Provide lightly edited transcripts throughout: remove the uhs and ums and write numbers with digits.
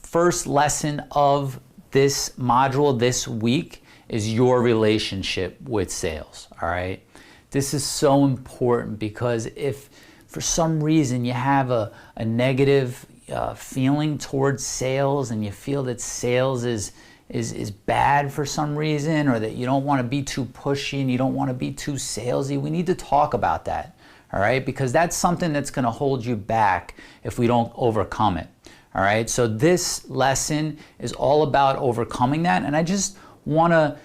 First lesson of this module this week is your relationship with sales, all right? This is so important because if for some reason you have a negative feeling towards sales and you feel that sales is bad for some reason, or that you don't want to be too pushy and you don't want to be too salesy, we need to talk about that, all right? Because that's something that's going to hold you back if we don't overcome it, all right? So this lesson is all about overcoming that, and I just want to,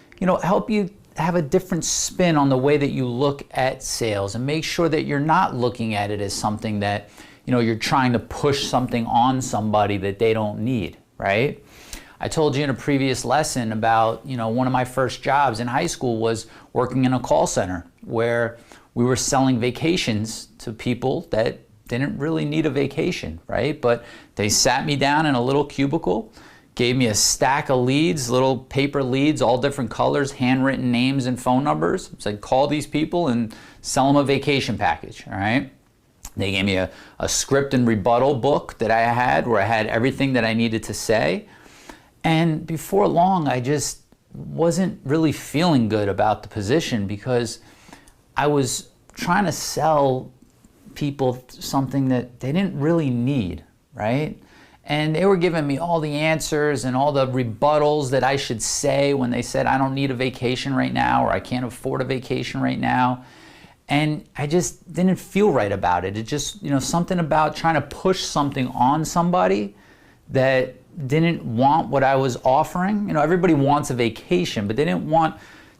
help you have a different spin on the way that you look at sales and make sure that you're not looking at it as something that, you're trying to push something on somebody that they don't need, right? I told you in a previous lesson about, one of my first jobs in high school was working in a call center where we were selling vacations to people that didn't really need a vacation, right? But they sat me down in a little cubicle, gave me a stack of leads, little paper leads, all different colors, handwritten names and phone numbers. Said, call these people and sell them a vacation package, all right? They gave me a script and rebuttal book that I had where I had everything that I needed to say. And before long, I just wasn't really feeling good about the position because I was trying to sell people something that they didn't really need, right? And they were giving me all the answers and all the rebuttals that I should say when they said, I don't need a vacation right now, or I can't afford a vacation right now. And I just didn't feel right about it. It just, something about trying to push something on somebody that didn't want what I was offering. Everybody wants a vacation, but they didn't want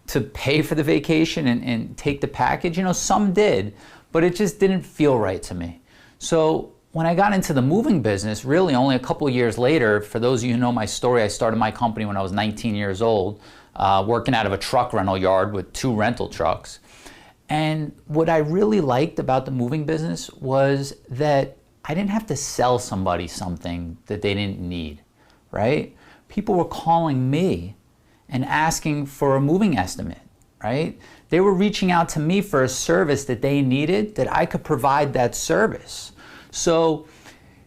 to pay for the vacation and take the package. Some did, but it just didn't feel right to me. So when I got into the moving business, really only a couple of years later, for those of you who know my story, I started my company when I was 19 years old, working out of a truck rental yard with 2 rental trucks. And what I really liked about the moving business was that I didn't have to sell somebody something that they didn't need, right? People were calling me and asking for a moving estimate, right? They were reaching out to me for a service that they needed, that I could provide that service. So,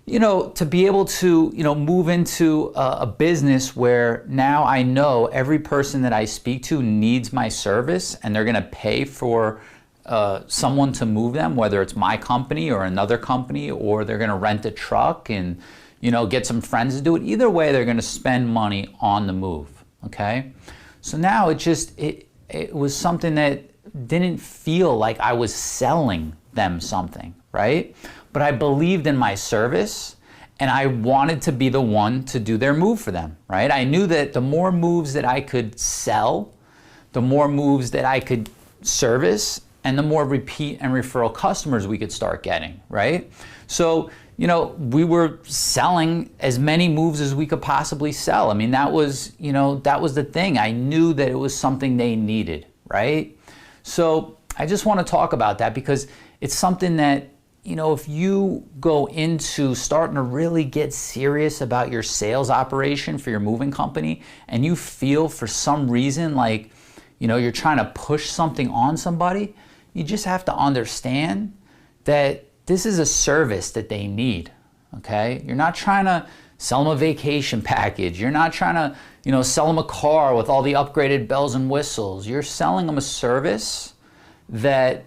to be able to, move into a business where now I know every person that I speak to needs my service and they're going to pay for someone to move them, whether it's my company or another company, or they're going to rent a truck and, get some friends to do it. Either way, they're going to spend money on the move, okay? So now it was something that didn't feel like I was selling them something, right? But I believed in my service and I wanted to be the one to do their move for them, right? I knew that the more moves that I could sell, the more moves that I could service, and the more repeat and referral customers we could start getting, right? So, we were selling as many moves as we could possibly sell. I mean, that was the thing. I knew that it was something they needed, right? So I just want to talk about that because it's something that, if you go into starting to really get serious about your sales operation for your moving company and you feel for some reason like, you're trying to push something on somebody, you just have to understand that this is a service that they need, okay? You're not trying to sell them a vacation package. You're not trying to, sell them a car with all the upgraded bells and whistles. You're selling them a service that,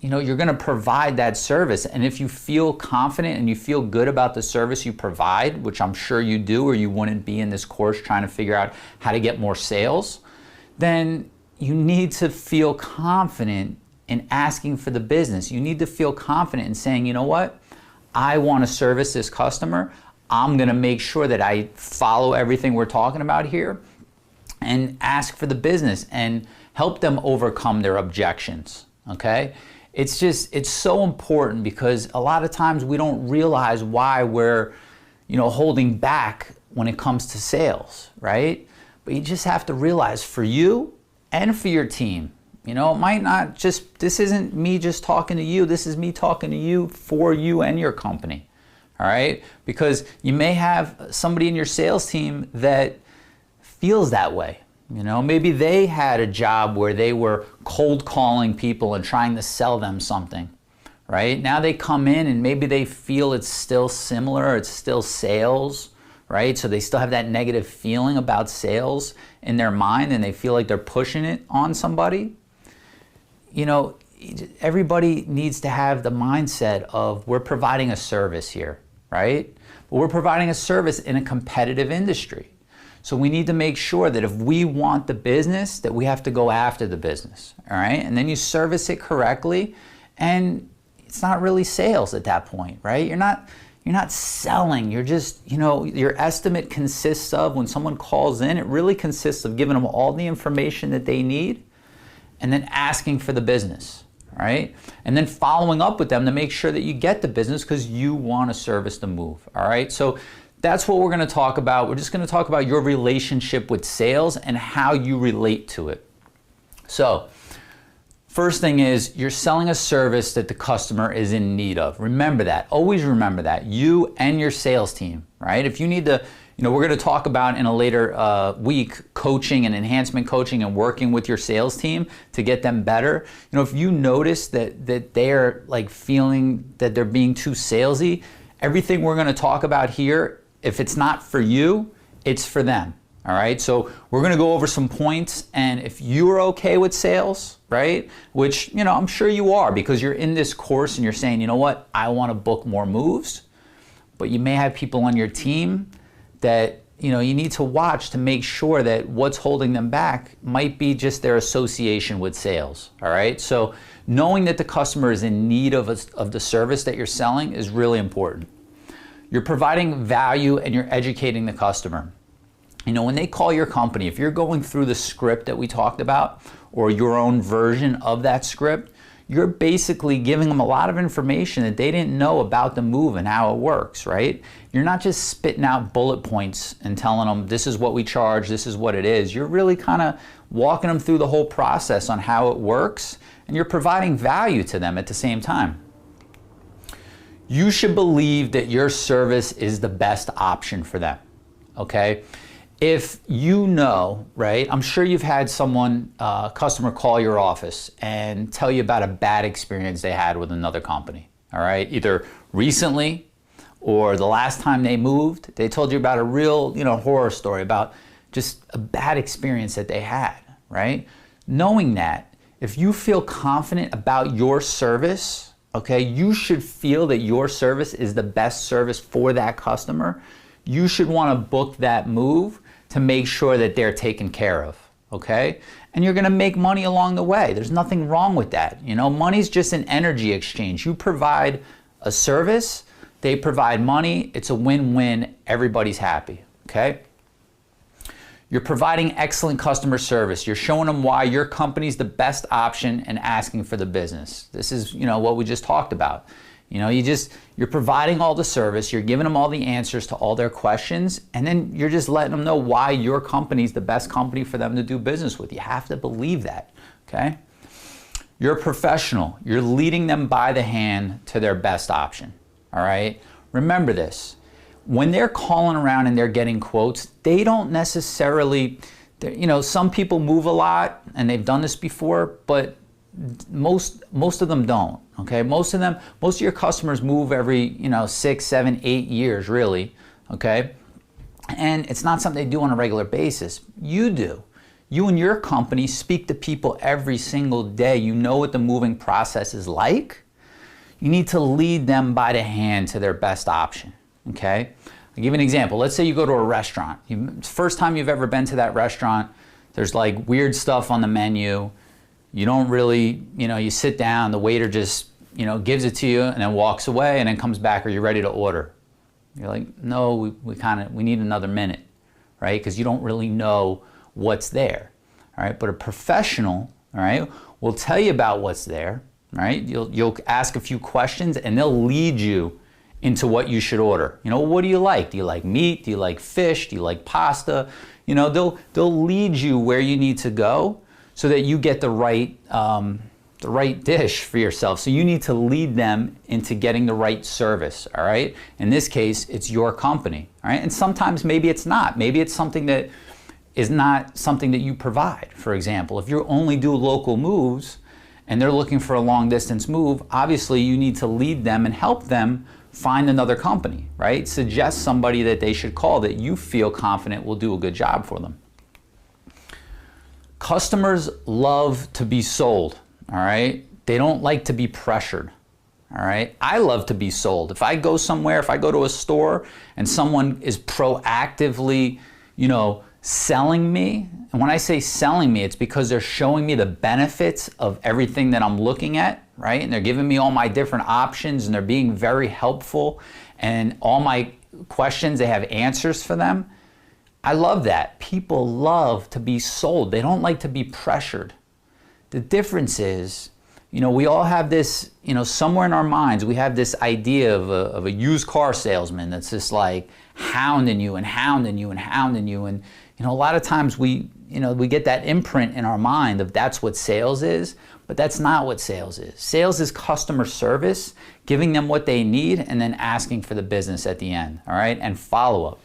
you're going to provide that service. And if you feel confident and you feel good about the service you provide, which I'm sure you do, or you wouldn't be in this course trying to figure out how to get more sales, then you need to feel confident in asking for the business. You need to feel confident in saying, you know what? I want to service this customer. I'm going to make sure that I follow everything we're talking about here and ask for the business and help them overcome their objections, okay? It's so important because a lot of times we don't realize why we're, holding back when it comes to sales, right? But you just have to realize for you and for your team, it might not just, this isn't me just talking to you, this is me talking to you for you and your company, all right? Because you may have somebody in your sales team that feels that way. Maybe they had a job where they were cold calling people and trying to sell them something, right? Now they come in and maybe they feel it's still similar, it's still sales, right? So they still have that negative feeling about sales in their mind and they feel like they're pushing it on somebody. You know, everybody needs to have the mindset of we're providing a service here, right? But we're providing a service in a competitive industry. So we need to make sure that if we want the business, that we have to go after the business, all right? And then you service it correctly, and it's not really sales at that point, right? You're not selling, you're just, you know, your estimate consists of, when someone calls in, it really consists of giving them all the information that they need and then asking for the business, right? And then following up with them to make sure that you get the business because you want to service the move, all right? So that's what we're going to talk about. We're just going to talk about your relationship with sales and how you relate to it. So first thing is, you're selling a service that the customer is in need of. Remember that. Always remember that. You and your sales team, right? If you need to, you know, we're going to talk about in a later week coaching and enhancement coaching and working with your sales team to get them better. You know, if you notice that they're like feeling that they're being too salesy, everything we're going to talk about here, if it's not for you, it's for them. All right, so we're going to go over some points, and if you're okay with sales, right, which, you know, I'm sure you are because you're in this course and you're saying, you know what, I want to book more moves, but you may have people on your team that, you know, you need to watch to make sure that what's holding them back might be just their association with sales. All right, so knowing that the customer is in need of the service that you're selling is really important. You're providing value and you're educating the customer. You know, when they call your company, if you're going through the script that we talked about or your own version of that script, you're basically giving them a lot of information that they didn't know about the move and how it works, right? You're not just spitting out bullet points and telling them this is what we charge, this is what it is. You're really kind of walking them through the whole process on how it works, and you're providing value to them at the same time. You should believe that your service is the best option for them, okay? If you know, right, I'm sure you've had someone, customer call your office and tell you about a bad experience they had with another company, all right? Either recently or the last time they moved, they told you about a real, you know, horror story about just a bad experience that they had, right? Knowing that, if you feel confident about your service, okay, you should feel that your service is the best service for that customer. You should want to book that move to make sure that they're taken care of, okay? And you're going to make money along the way. There's nothing wrong with that. You know, money's just an energy exchange. You provide a service, they provide money, it's a win-win, everybody's happy, okay? You're providing excellent customer service. You're showing them why your company's the best option and asking for the business. This is, you know, what we just talked about. You know, you're providing all the service, you're giving them all the answers to all their questions, and then you're just letting them know why your company's the best company for them to do business with. You have to believe that, okay? You're a professional. You're leading them by the hand to their best option, all right? Remember this. When they're calling around and they're getting quotes, they don't necessarily, you know, some people move a lot and they've done this before, but most of them don't, okay? Most of your customers move every, you know, 6, 7, 8 years really, okay? And it's not something they do on a regular basis. You do. You and your company speak to people every single day. You know what the moving process is like. You need to lead them by the hand to their best option. Okay, I'll give you an example. Let's say you go to a restaurant. First time you've ever been to that restaurant, there's like weird stuff on the menu. You don't really, you know, you sit down, the waiter just, you know, gives it to you and then walks away and then comes back, are you ready to order? You're like, no, we need another minute, right? Because you don't really know what's there, all right? But a professional, all right, will tell you about what's there, right? You'll ask a few questions and they'll lead you into what you should order. You know, what do you like? Do you like meat? Do you like fish? Do you like pasta? You know, they'll lead you where you need to go so that you get the right dish for yourself. So you need to lead them into getting the right service, all right? In this case, it's your company, all right? And sometimes maybe it's not. Maybe it's something that is not something that you provide. For example, if you only do local moves and they're looking for a long distance move, obviously you need to lead them and help them find another company, right? Suggest somebody that they should call that you feel confident will do a good job for them. Customers love to be sold, all right? They don't like to be pressured, all right? I love to be sold. If I go somewhere, if I go to a store and someone is proactively, selling me, and when I say selling me, it's because they're showing me the benefits of everything that I'm looking at, right? And they're giving me all my different options and they're being very helpful, and all my questions, they have answers for them. I love that. People love to be sold. They don't like to be pressured. The difference is, we all have this, somewhere in our minds, we have this idea of a used car salesman that's just like hounding you and hounding you and hounding you. And, a lot of times we get that imprint in our mind of that's what sales is, but that's not what sales is. Sales is customer service, giving them what they need and then asking for the business at the end, all right? And follow-up.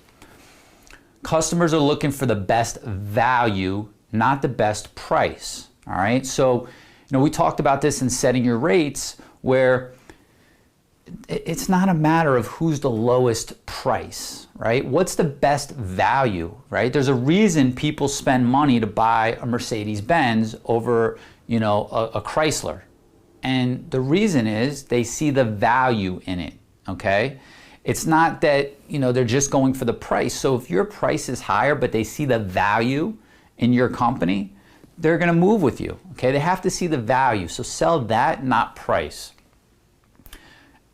Customers are looking for the best value, not the best price, all right? So, we talked about this in setting your rates, where it's not a matter of who's the lowest price, right? What's the best value, right? There's a reason people spend money to buy a Mercedes-Benz over, a Chrysler. And the reason is they see the value in it, okay? It's not that, they're just going for the price. So if your price is higher, but they see the value in your company, they're going to move with you, okay? They have to see the value. So sell that, not price.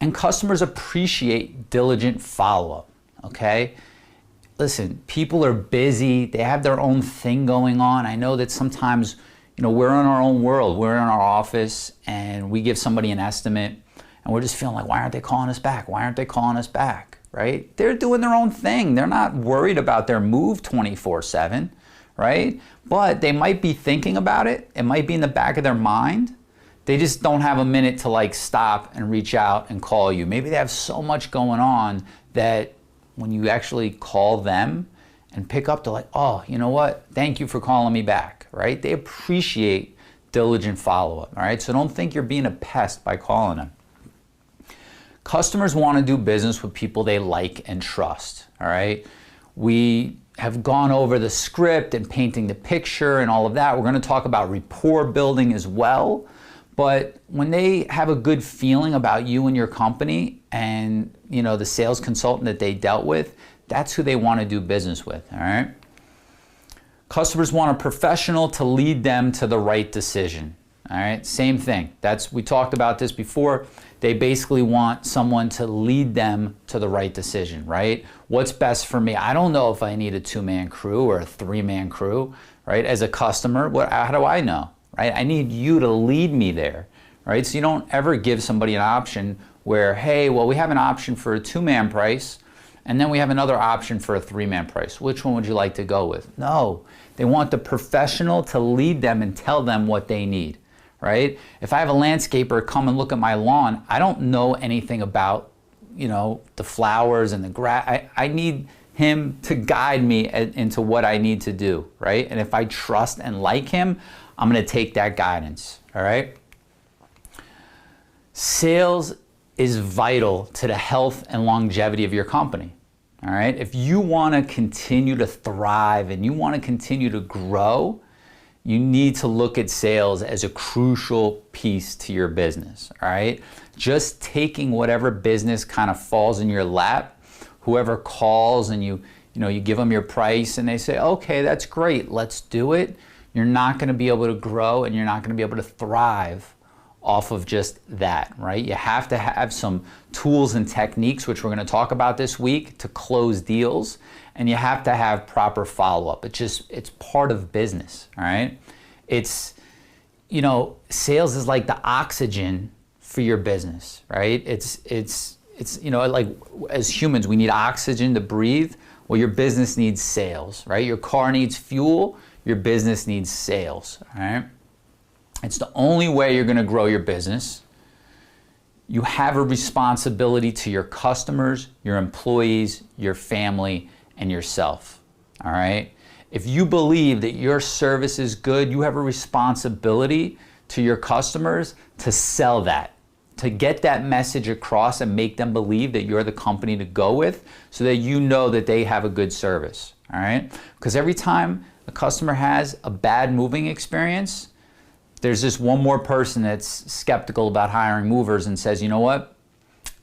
And customers appreciate diligent follow-up, okay? Listen, people are busy. They have their own thing going on. I know that sometimes, we're in our own world. We're in our office and we give somebody an estimate and we're just feeling like, why aren't they calling us back? Why aren't they calling us back, right? They're doing their own thing. They're not worried about their move 24/7, right? But they might be thinking about it. It might be in the back of their mind. They just don't have a minute to stop and reach out and call you. Maybe they have so much going on that when you actually call them and pick up, they're like, oh, you know what? Thank you for calling me back, right? They appreciate diligent follow-up, all right? So don't think you're being a pest by calling them. Customers want to do business with people they like and trust, all right? We have gone over the script and painting the picture and all of that. We're going to talk about rapport building as well. But when they have a good feeling about you and your company and, the sales consultant that they dealt with, that's who they want to do business with, all right? Customers want a professional to lead them to the right decision, all right? Same thing. We talked about this before. They basically want someone to lead them to the right decision, right? What's best for me? I don't know if I need a 2-man crew or a 3-man crew, right? As a customer, how do I know? Right? I need you to lead me there, right? So you don't ever give somebody an option where, hey, well, we have an option for a 2-man price, and then we have another option for a 3-man price. Which one would you like to go with? No, they want the professional to lead them and tell them what they need, right? If I have a landscaper come and look at my lawn, I don't know anything about, the flowers and the grass. I need him to guide me into what I need to do, right? And if I trust and like him, I'm going to take that guidance, all right? Sales is vital to the health and longevity of your company, all right? If you want to continue to thrive and you want to continue to grow, you need to look at sales as a crucial piece to your business, all right? Just taking whatever business kind of falls in your lap, whoever calls and you give them your price and they say, okay, that's great, let's do it. You're not going to be able to grow and you're not going to be able to thrive off of just that, right? You have to have some tools and techniques, which we're going to talk about this week, to close deals, and you have to have proper follow-up. It's part of business, all right? Sales is like the oxygen for your business, right? It's like as humans, we need oxygen to breathe. Well, your business needs sales, right? Your car needs fuel. Your business needs sales, all right? It's the only way you're going to grow your business. You have a responsibility to your customers, your employees, your family, and yourself, all right? If you believe that your service is good, you have a responsibility to your customers to sell that, to get that message across and make them believe that you're the company to go with, so that you know that they have a good service, all right? Because every time a customer has a bad moving experience, there's just one more person that's skeptical about hiring movers and says, you know what,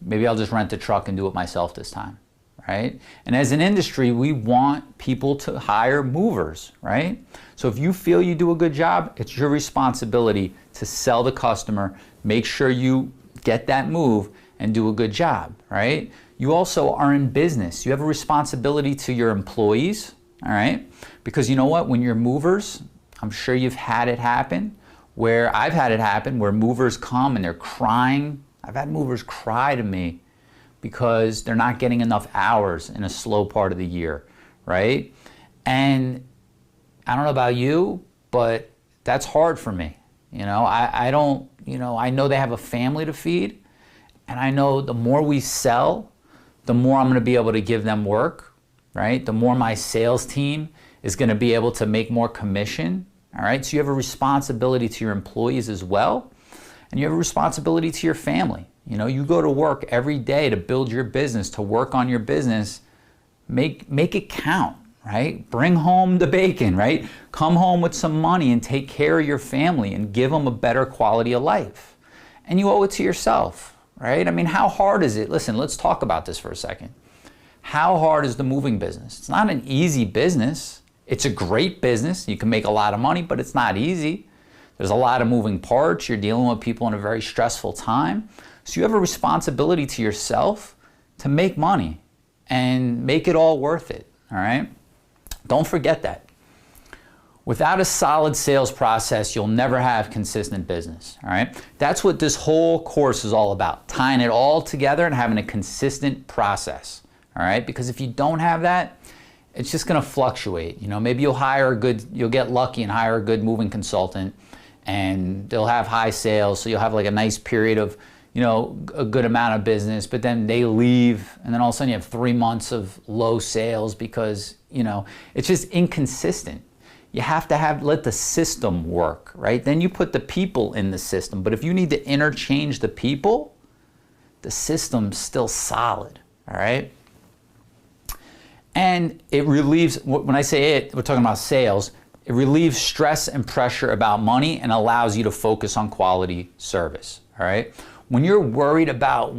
maybe I'll just rent a truck and do it myself this time, right? And as an industry, we want people to hire movers, right? So if you feel you do a good job, it's your responsibility to sell the customer, make sure you get that move and do a good job, right? You also are in business. You have a responsibility to your employees, all right? Because you know what, when you're movers, I'm sure you've had it happen, where I've had it happen, where movers come and they're crying. I've had movers cry to me because they're not getting enough hours in a slow part of the year, right? And I don't know about you, but that's hard for me. You know, I don't, you know, I know they have a family to feed, and I know the more we sell, the more I'm going to be able to give them work, right? The more my sales team is going to be able to make more commission, all right? So you have a responsibility to your employees as well, and you have a responsibility to your family. You know, you go to work every day to build your business, to work on your business. Make it count, right? Bring home the bacon, right? Come home with some money and take care of your family and give them a better quality of life. And you owe it to yourself, right? I mean, how hard is it? Listen, let's talk about this for a second. How hard is the moving business? It's not an easy business. It's a great business. You can make a lot of money, but it's not easy. There's a lot of moving parts. You're dealing with people in a very stressful time. So you have a responsibility to yourself to make money and make it all worth it, all right? Don't forget that. Without a solid sales process, you'll never have consistent business, all right? That's what this whole course is all about, tying it all together and having a consistent process, all right? Because if you don't have that, it's just gonna fluctuate. You know, maybe you'll get lucky and hire a good moving consultant, and they'll have high sales, so you'll have like a nice period of, you know, a good amount of business, but then they leave, and then all of a sudden you have 3 months of low sales because, you know, it's just inconsistent. You have to let the system work, right? Then you put the people in the system, but if you need to interchange the people, the system's still solid, all right? And it relieves, when I say it, we're talking about sales, it relieves stress and pressure about money and allows you to focus on quality service, all right? When you're worried about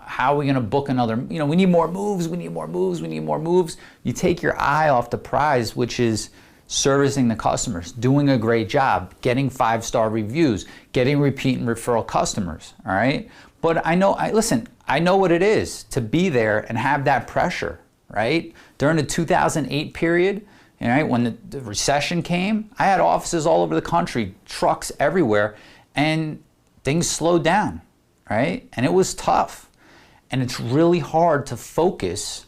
how are we gonna book another, we need more moves, we need more moves, we need more moves, you take your eye off the prize, which is servicing the customers, doing a great job, getting 5-star reviews, getting repeat and referral customers, all right? But I know what it is to be there and have that pressure, right? During the 2008 period, right, when the recession came, I had offices all over the country, trucks everywhere, and things slowed down, right? And it was tough. And it's really hard to focus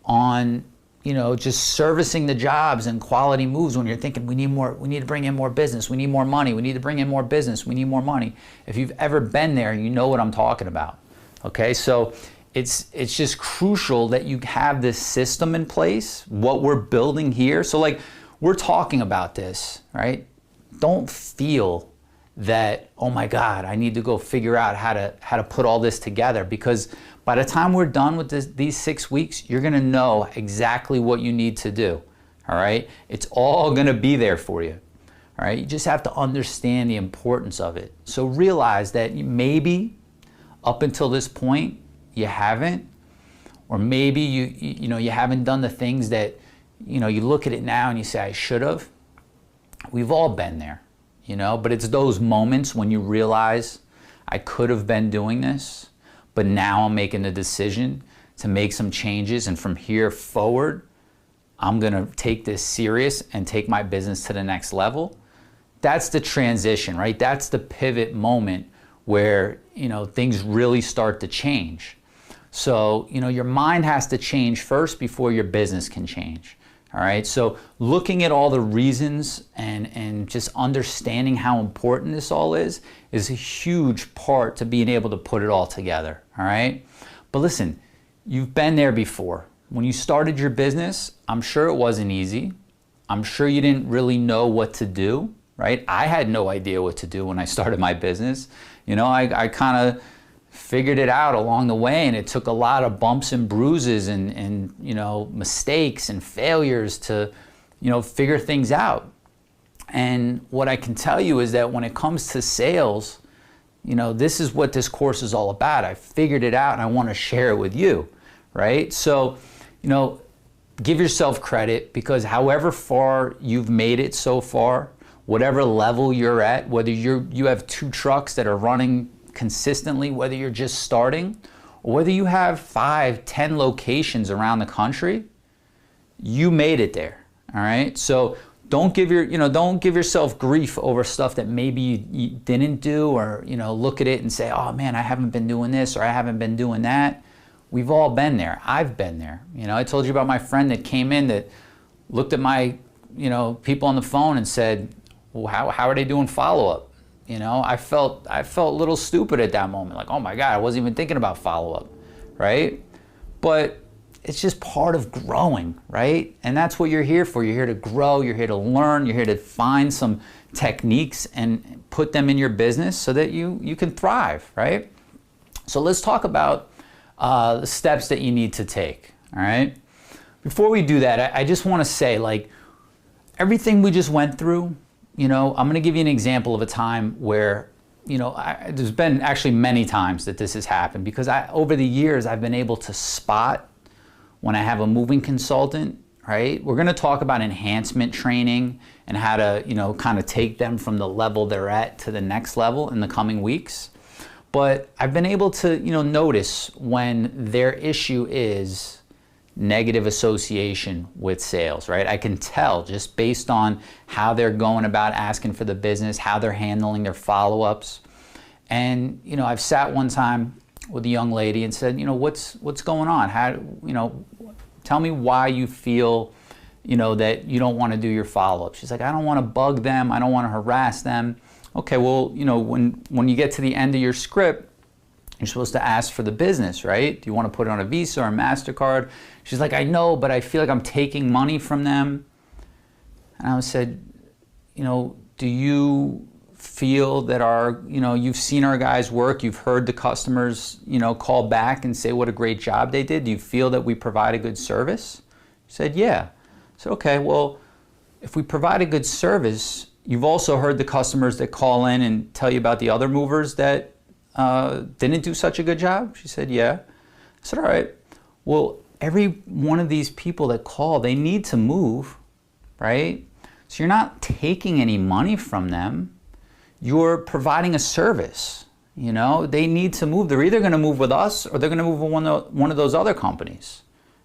on, just servicing the jobs and quality moves when you're thinking we need to bring in more business, we need more money, we need to bring in more business, we need more money. If you've ever been there, you know what I'm talking about. Okay, so it's just crucial that you have this system in place, what we're building here. So like we're talking about this, right? Don't feel that, oh my God, I need to go figure out how to put all this together, because by the time we're done with these 6 weeks, you're gonna know exactly what you need to do, all right? It's all gonna be there for you, all right? You just have to understand the importance of it. So realize that maybe up until this point, you haven't, or maybe you haven't done the things that, you look at it now and you say, I should have. We've all been there, but it's those moments when you realize I could have been doing this, but now I'm making the decision to make some changes, and from here forward, I'm gonna take this serious and take my business to the next level. That's the transition, right? That's the pivot moment where, things really start to change. So, your mind has to change first before your business can change. All right, so looking at all the reasons and just understanding how important this all is a huge part to being able to put it all together, all right? But listen, you've been there before. When you started your business, I'm sure it wasn't easy. I'm sure you didn't really know what to do, right? I had no idea what to do when I started my business. I kind of figured it out along the way, and it took a lot of bumps and bruises and you know, mistakes and failures to, you know, figure things out. And what I can tell you is that when it comes to sales, you know, this is what this course is all about. I figured it out and I want to share it with you, right? So, you know, give yourself credit, because however far you've made it so far, whatever level you're at, whether you have 2 trucks that are running consistently, whether you're just starting, or whether you have 5, 10 locations around the country, you made it there, all right? So don't give yourself grief over stuff that maybe you didn't do, or, you know, look at it and say, oh man, I haven't been doing this, or I haven't been doing that. We've all been there. I've been there. You know, I told you about my friend that came in that looked at my, you know, people on the phone and said, well, how are they doing follow-up? You know, I felt a little stupid at that moment. Like, oh my God, I wasn't even thinking about follow-up, right? But it's just part of growing, right? And that's what you're here for. You're here to grow, you're here to learn, you're here to find some techniques and put them in your business so that you can thrive, right? So let's talk about the steps that you need to take, all right? Before we do that, I just want to say, like, everything we just went through, you know, I'm going to give you an example of a time where, you know, there's been actually many times that this has happened, because over the years I've been able to spot when I have a moving consultant, right? We're going to talk about enhancement training and how to, you know, kind of take them from the level they're at to the next level in the coming weeks. But I've been able to, you know, notice when their issue is negative association with sales, right? I can tell just based on how they're going about asking for the business, how they're handling their follow-ups. And, you know, I've sat one time with a young lady and said, you know, what's going on? How, you know, tell me why you feel, you know, that you don't want to do your follow-up. She's like, I don't want to bug them. I don't want to harass them. Okay, well, you know, when you get to the end of your script, you're supposed to ask for the business, right? Do you want to put it on a Visa or a MasterCard? She's like, I know, but I feel like I'm taking money from them. And I said, you know, do you feel that you know, you've seen our guys work, you've heard the customers, you know, call back and say what a great job they did. Do you feel that we provide a good service? She said, yeah. I said, okay, well, if we provide a good service, you've also heard the customers that call in and tell you about the other movers that didn't do such a good job? She said, yeah. I said, all right, well, every one of these people that call, they need to move, right? So you're not taking any money from them. You're providing a service, you know? They need to move. They're either gonna move with us or they're gonna move with one of those other companies,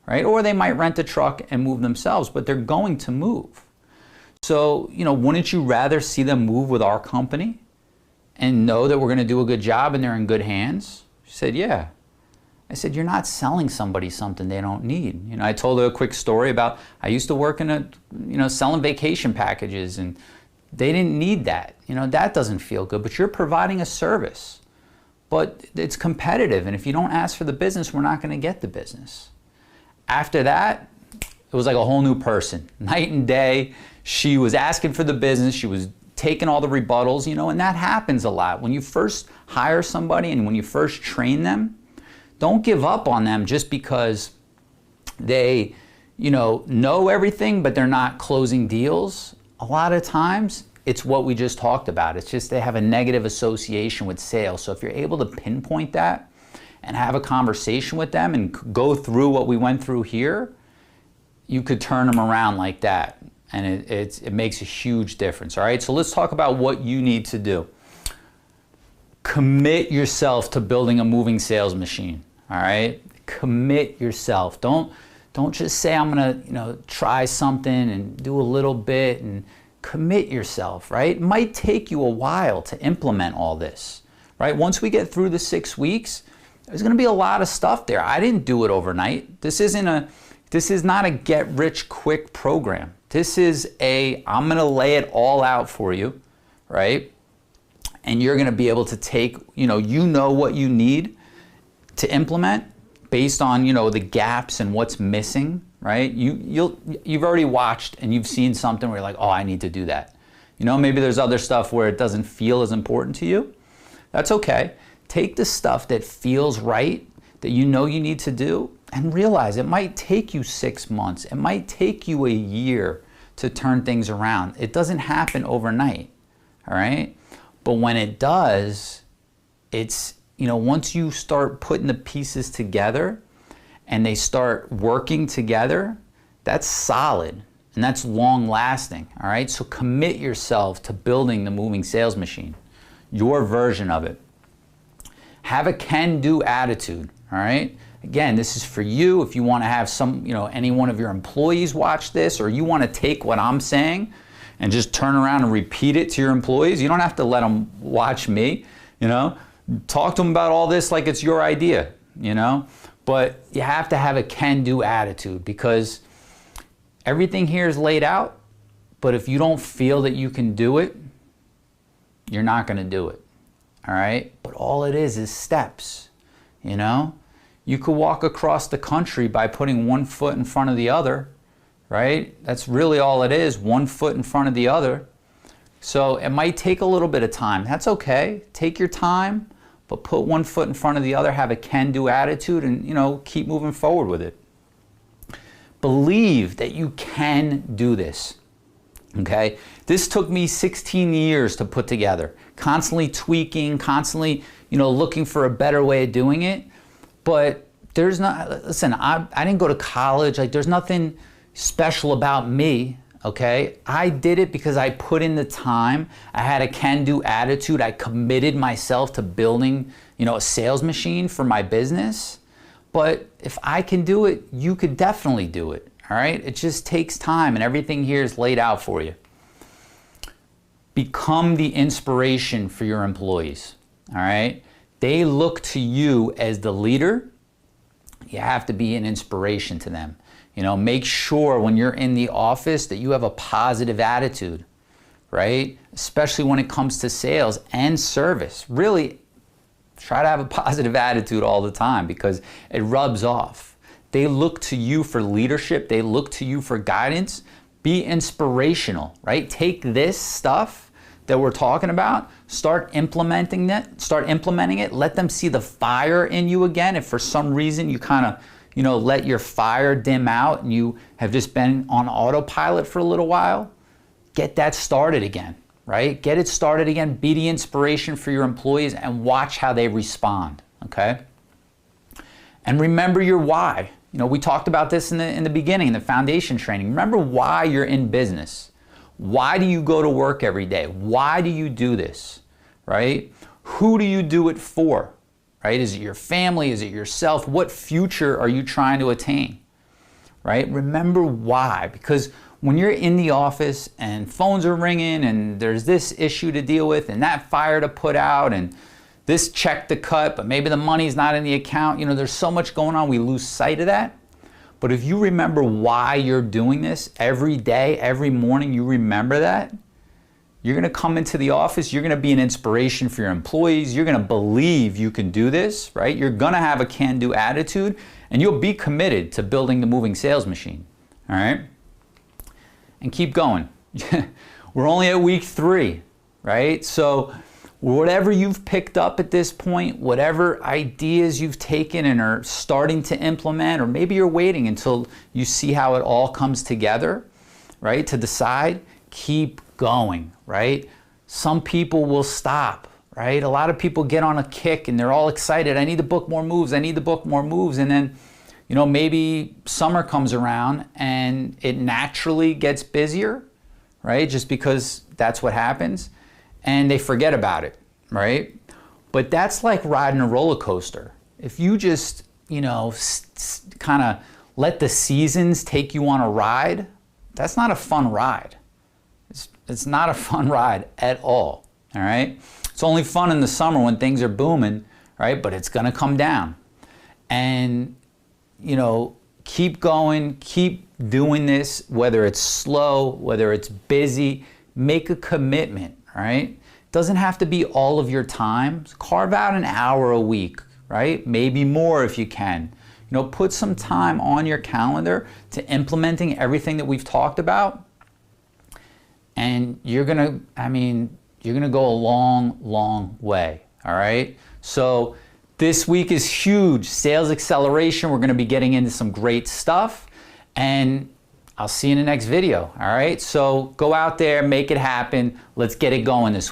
right? Or they might rent a truck and move themselves, but they're going to move. So, you know, wouldn't you rather see them move with our company and know that we're going to do a good job and they're in good hands? She said, yeah. I said, you're not selling somebody something they don't need. You know, I told her a quick story about, I used to work in selling vacation packages, and they didn't need that. You know, that doesn't feel good, but you're providing a service. But it's competitive, and if you don't ask for the business, we're not going to get the business. After that, it was like a whole new person, night and day. She was asking for the business. She was taking all the rebuttals, you know, and that happens a lot. When you first hire somebody and when you first train them, don't give up on them just because they, you know everything, but they're not closing deals. A lot of times, it's what we just talked about. It's just they have a negative association with sales. So if you're able to pinpoint that and have a conversation with them and go through what we went through here, you could turn them around like that. And it makes a huge difference, all right? So let's talk about what you need to do. Commit yourself to building a moving sales machine, all right? Commit yourself. Don't just say, I'm gonna, you know, try something and do a little bit, and commit yourself, right? It might take you a while to implement all this, right? Once we get through the 6 weeks, there's gonna be a lot of stuff there. I didn't do it overnight. This is not a get rich quick program. This is I'm gonna lay it all out for you, right? And you're gonna be able to take, you know what you need to implement based on, you know, the gaps and what's missing, right? You've already watched and you've seen something where you're like, oh, I need to do that. You know, maybe there's other stuff where it doesn't feel as important to you. That's okay. Take the stuff that feels right, that you know you need to do, and realize it might take you 6 months. It might take you a year to turn things around. It doesn't happen overnight, all right? But when it does, it's, once you start putting the pieces together and they start working together, that's solid and that's long lasting, all right? So commit yourself to building the moving sales machine, your version of it. Have a can-do attitude, all right? Again, this is for you. If you want to have any one of your employees watch this, or you want to take what I'm saying and just turn around and repeat it to your employees, you don't have to let them watch me, Talk to them about all this like it's your idea, But you have to have a can-do attitude, because everything here is laid out, but if you don't feel that you can do it, you're not going to do it, all right? But all it is steps, You could walk across the country by putting one foot in front of the other, right? That's really all it is, one foot in front of the other. So it might take a little bit of time. That's okay. Take your time, but put one foot in front of the other, have a can-do attitude, and, keep moving forward with it. Believe that you can do this, okay? This took me 16 years to put together, constantly tweaking, constantly, looking for a better way of doing it. But there's not, listen, I didn't go to college. Like, there's nothing special about me, okay? I did it because I put in the time. I had a can-do attitude. I committed myself to building, a sales machine for my business. But if I can do it, you could definitely do it, all right? It just takes time, and everything here is laid out for you. Become the inspiration for your employees, all right? They look to you as the leader. You have to be an inspiration to them. Make sure when you're in the office that you have a positive attitude, right? Especially when it comes to sales and service. Really try to have a positive attitude all the time, because it rubs off. They look to you for leadership. They look to you for guidance. Be inspirational, right? Take this stuff that we're talking about, start implementing it, let them see the fire in you again. If for some reason you kind of, let your fire dim out and you have just been on autopilot for a little while, get that started again, right? Get it started again, be the inspiration for your employees, and watch how they respond, okay? And remember your why. We talked about this in the beginning, in the foundation training. Remember why you're in business. Why do you go to work every day? Why do you do this, right? Who do you do it for, right? Is it your family? Is it yourself? What future are you trying to attain, right? Remember why, because when you're in the office and phones are ringing and there's this issue to deal with and that fire to put out and this check to cut, but maybe the money's not in the account, there's so much going on, we lose sight of that. But if you remember why you're doing this every day, every morning, you remember that, you're going to come into the office, you're going to be an inspiration for your employees, you're going to believe you can do this, right? You're going to have a can-do attitude, and you'll be committed to building the moving sales machine, all right? And keep going. We're only at week 3, right? So whatever you've picked up at this point, whatever ideas you've taken and are starting to implement, or maybe you're waiting until you see how it all comes together, right, to decide, keep going, right? Some people will stop, right? A lot of people get on a kick and they're all excited. I need to book more moves. I need to book more moves. And then, maybe summer comes around and it naturally gets busier, right? Just because that's what happens. And they forget about it, right? But that's like riding a roller coaster. If you just, kind of let the seasons take you on a ride, that's not a fun ride. It's not a fun ride at all right? It's only fun in the summer when things are booming, right? But it's gonna come down. And, keep going, keep doing this, whether it's slow, whether it's busy, make a commitment, right? It doesn't have to be all of your time. Carve out an hour a week, right? Maybe more if you can. Put some time on your calendar to implementing everything that we've talked about. And you're gonna go a long, long way, all right? So this week is huge. Sales acceleration. We're going to be getting into some great stuff. And I'll see you in the next video. All right. So go out there, make it happen. Let's get it going this week.